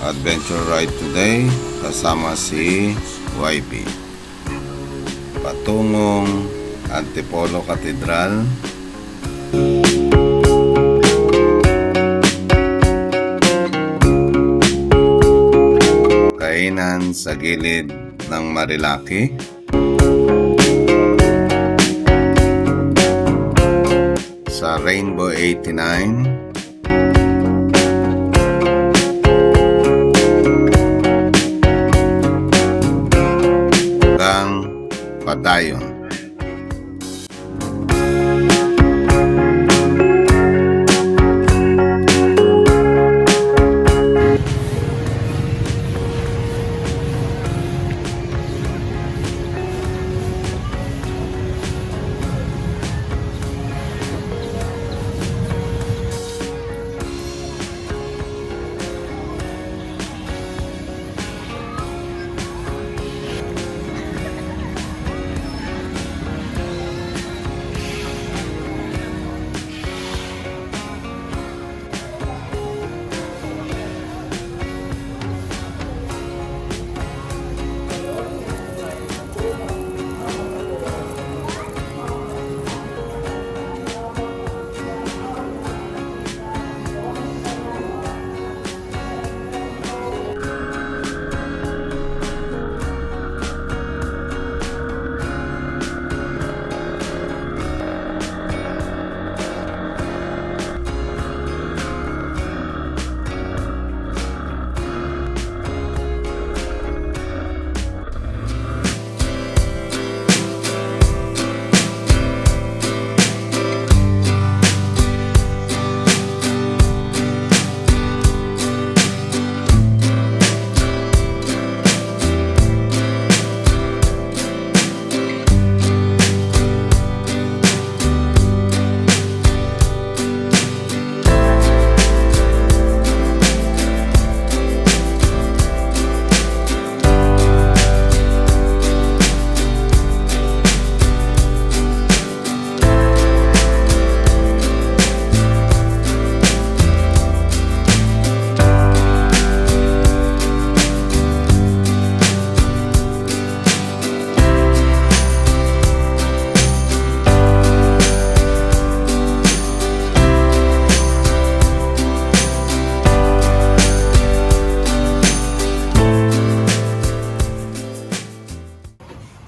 adventure ride today kasama si YB patungong Antipolo Cathedral. Kainan sa gilid ng Marilaki. Sa Rainbow 89. Padayon.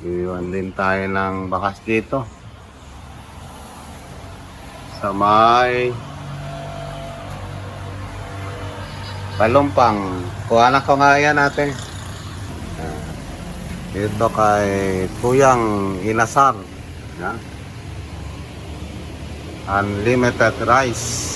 Iwan din tayo ng bakas dito sa may Palumpang. Kuhanan ko nga yan natin dito kay Kuyang Inasar, unlimited rice.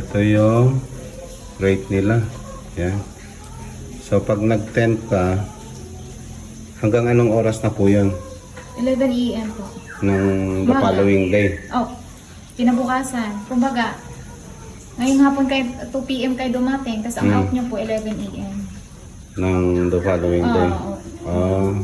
Ito yung rate nila. Yan. So pag nag-tent ka, hanggang anong oras na po yun? 11 AM po. Nung the Umaga. following day? Oh, kinabukasan. Kumbaga, ngayong hapon kayo, 2 PM kayo dumating, tapos ang out nyo po 11 AM. Ng the following day? Oo. Ah.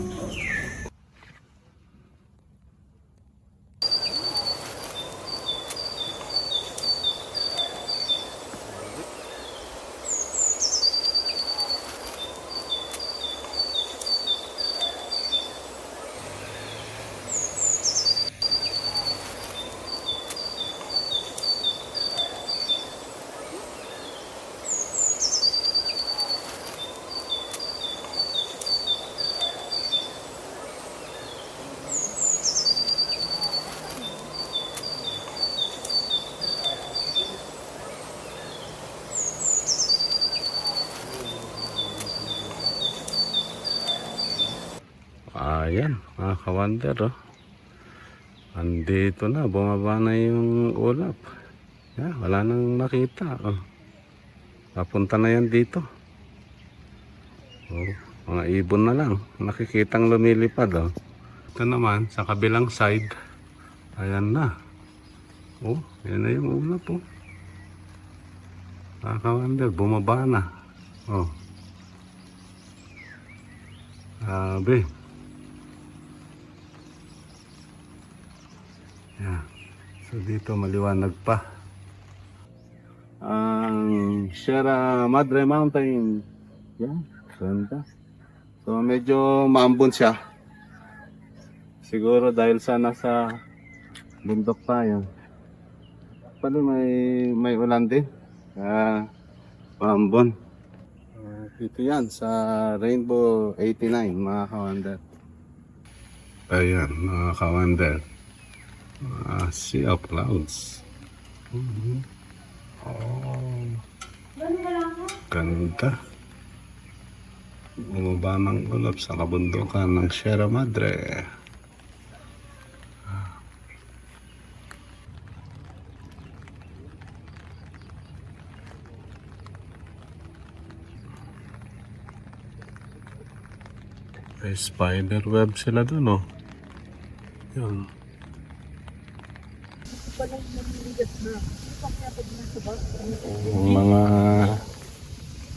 Ayan, mga kawander, oh. Andito na, bumaba na yung ulap. Yan, wala nang nakita, oh. Papunta na yan dito. Oh, mga ibon na lang, nakikitang lumilipad, oh. Ito naman, sa kabilang side, ayan na. Oh, yan na yung ulap, oh. Mga kawander, bumaba na. Oh. Sabi. Yeah. So dito maliwanag pa. Ang Sierra Madre Mountain. Yan, ganda. So medyo maambon siya. Siguro dahil sa nasa bundok tayo. Pala may ulan din. Maambon. Dito yan sa Rainbow 89 mga kawander. Ayan mga kawander. Sea of clouds. Oh, ganda. Bumaba ng ulap sa kabundukan ng Sierra Madre. May spider web sila dun, oh. Yun. Yung mga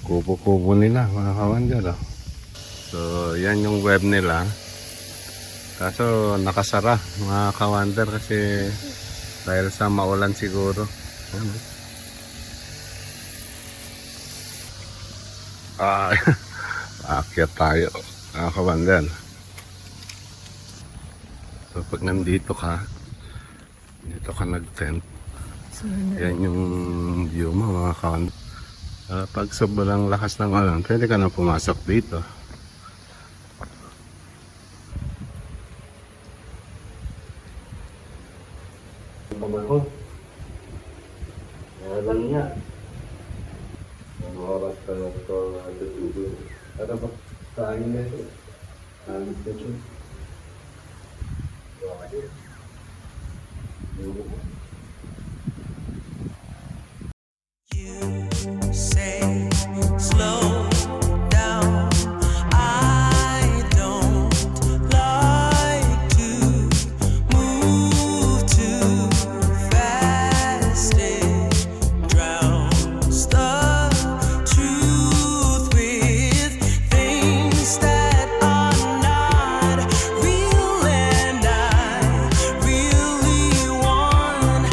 kubo-kubo nila, mga kawander, oh. So, yan yung web nila. Kaso, nakasara, mga kawander, kasi dahil sa maulan siguro. Ano? Aakyat tayo, mga kawander. So, pag nandito ka, dito ka nag-tent, yan yung view mo, mga kawander. Pag sobrang lakas ng ulan, pwede ka na pumasok dito. Pamahon. Meron niya. Ang oras ka na ito natutulog. Ano ba? Saan na ito? Alis na ito. You say slow down. I don't like to move too fast. It drowns the truth with things that are not real, and I really want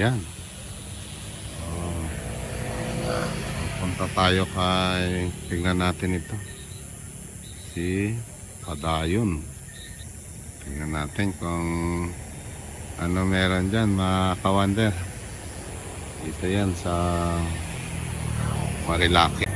Ayan. Oh. Punta tayo kay, tingnan natin ito. Si Padayon. Tingnan natin kung ano meron dyan, mga kawander. Ito yan sa Marilaki.